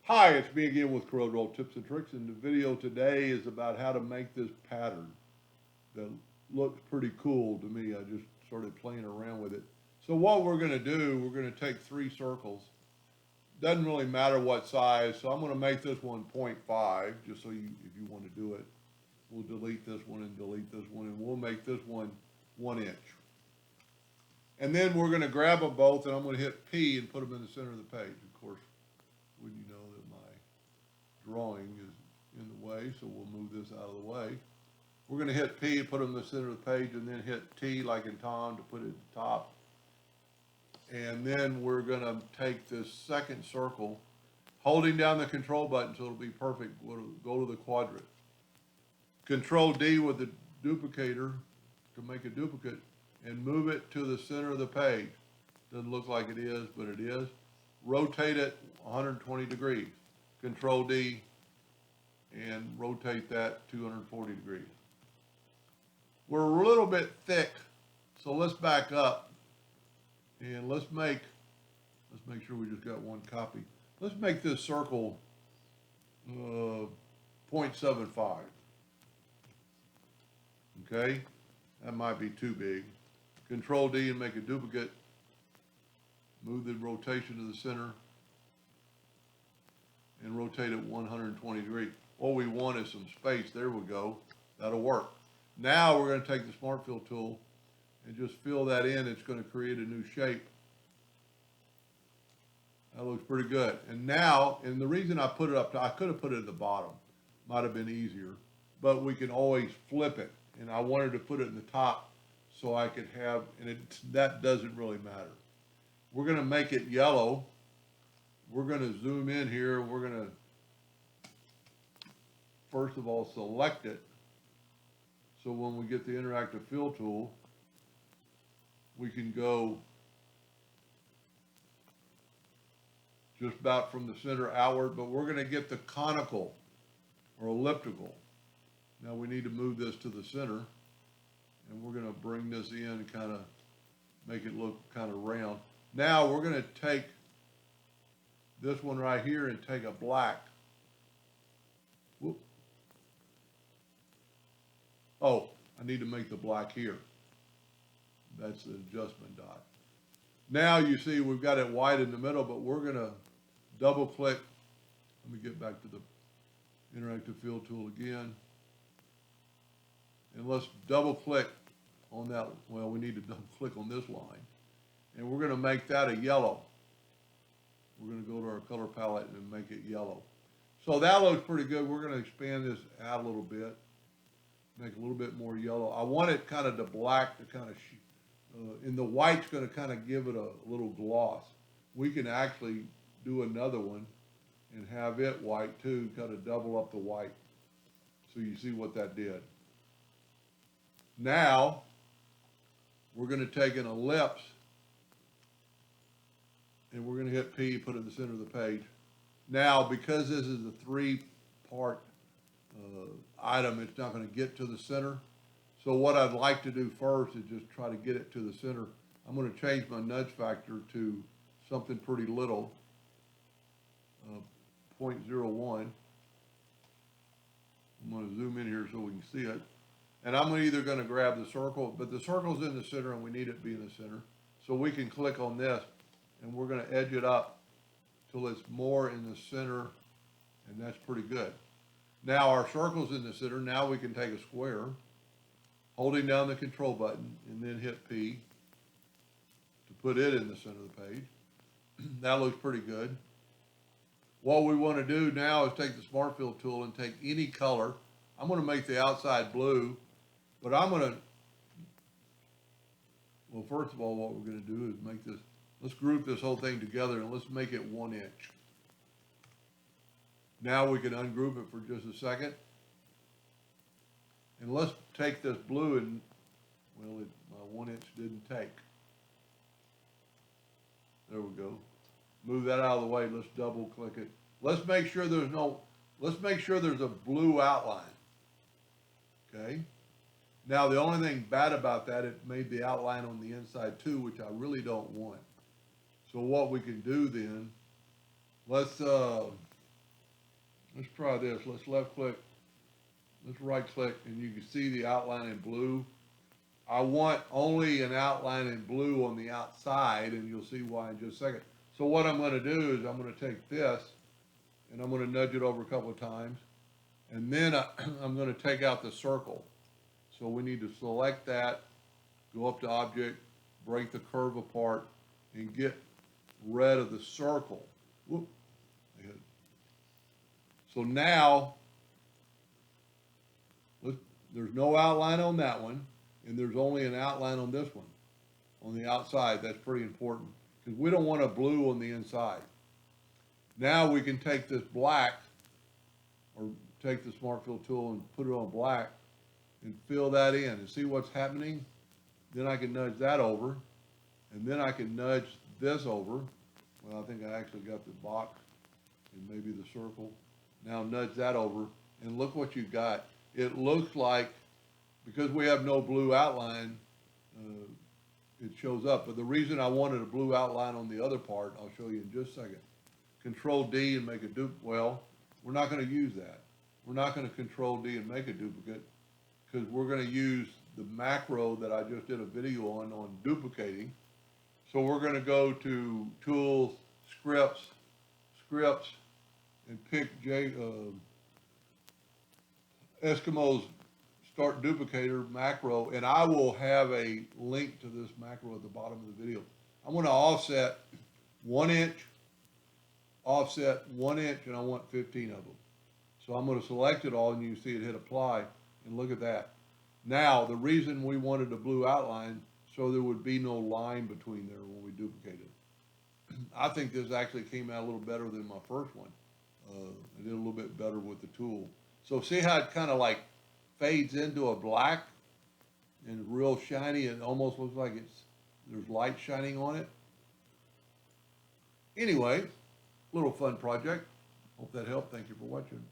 Hi, it's me again with Corel Tips and Tricks, and the video today is about how to make this pattern that looks pretty cool to me. I just started playing around with it. So what we're going to do, we're going to take three circles. Doesn't really matter what size, so I'm going to make this one 0.5, just so if you want to do it. We'll delete this one and delete this one, and we'll make this one 1 inch. And then we're going to grab them both, and I'm going to hit P and put them in the center of the page. Of course, wouldn't you know that my drawing is in the way, so we'll move this out of the way. We're going to hit P, put them in the center of the page, and then hit T like in Tom to put it at the top. And then we're going to take this second circle, holding down the control button so it'll be perfect. We'll go to the quadrant. Control D with the duplicator to make a duplicate and move it to the center of the page. Doesn't look like it is, but it is. Rotate it 120 degrees. Control D and rotate that 240 degrees. We're a little bit thick, so let's back up and let's make sure we just got one copy. Let's make this circle 0.75. Okay, that might be too big. Control D and make a duplicate. Move the rotation to the center and rotate it 120 degrees. What we want is some space. There we go. That'll work. Now we're going to take the Smart Fill tool and just fill that in. It's going to create a new shape. That looks pretty good. And now, and the reason I put it up, I could have put it at the bottom. Might have been easier. But we can always flip it. And I wanted to put it in the top so I could have, and that doesn't really matter. We're going to make it yellow. We're going to zoom in here. We're going to, first of all, select it. So when we get the interactive fill tool, we can go just about from the center outward, but we're going to get the conical or elliptical. Now we need to move this to the center, and we're going to bring this in and kind of make it look kind of round. Now we're going to take this one right here and take a black. Whoop. Oh, I need to make the black here. That's the adjustment dot. Now you see we've got it white in the middle, but we're going to double click. Let me get back to the interactive fill tool again. And let's double click on that. Well, we need to double click on this line. And we're going to make that a yellow. We're going to go to our color palette and make it yellow. So that looks pretty good. We're going to expand this out a little bit. Make it a little bit more yellow. I want it kind of the black to kind of, and the white's going to kind of give it a little gloss. We can actually do another one and have it white too, kind of double up the white. So you see what that did. Now, we're going to take an ellipse and we're going to hit P, put it in the center of the page. Now, because this is a three-part item, it's not going to get to the center. So what I'd like to do first is just try to get it to the center. I'm going to change my nudge factor to something pretty little, 0.01. I'm going to zoom in here so we can see it. And I'm either going to grab the circle, but the circle's in the center and we need it to be in the center. So we can click on this and we're going to edge it up till it's more in the center, and that's pretty good. Now our circle's in the center. Now we can take a square, holding down the control button and then hit P to put it in the center of the page. That looks pretty good. What we want to do now is take the Smart Fill tool and take any color. I'm going to make the outside blue. But I'm going to, well, first of all, what we're going to do is make this, let's group this whole thing together and let's make it 1 inch. Now we can ungroup it for just a second. And let's take this blue and, well, my 1 inch didn't take. There we go. Move that out of the way. Let's double click it. Let's make sure there's a blue outline. Okay. Now, the only thing bad about that, it made the outline on the inside too, which I really don't want. So what we can do then, let's Let's try this. Let's left click. Let's right click and you can see the outline in blue. I want only an outline in blue on the outside, and you'll see why in just a second. So what I'm going to do is I'm going to take this and I'm going to nudge it over a couple of times, and then I'm going to take out the circle. So we need to select that, go up to Object, break the curve apart, and get rid of the circle. Whoop. So now, there's no outline on that one, and there's only an outline on this one, on the outside. That's pretty important, because we don't want a blue on the inside. Now we can take this black, or take the Smart Fill tool and put it on black, and fill that in, and see what's happening. Then I can nudge that over, and then I can nudge this over. Well, I think I actually got the box and maybe the circle. Now nudge that over, and look what you got. It looks like, because we have no blue outline, it shows up. But the reason I wanted a blue outline on the other part, I'll show you in just a second. Control D and make a duplicate. Well, we're not going to use that. We're not going to Control D and make a duplicate, because we're going to use the macro that I just did a video on duplicating. So we're going to go to Tools, Scripts, and pick Eskimo's Start Duplicator Macro, and I will have a link to this macro at the bottom of the video. I'm going to offset 1 inch, and I want 15 of them. So I'm going to select it all, and you see it hit apply, and look at that. Now, the reason we wanted a blue outline, so there would be no line between there when we duplicated. I think this actually came out a little better than my first one. I did a little bit better with the tool. So see how it kind of like fades into a black and real shiny. It almost looks like there's light shining on it. Anyway, little fun project. Hope that helped. Thank you for watching.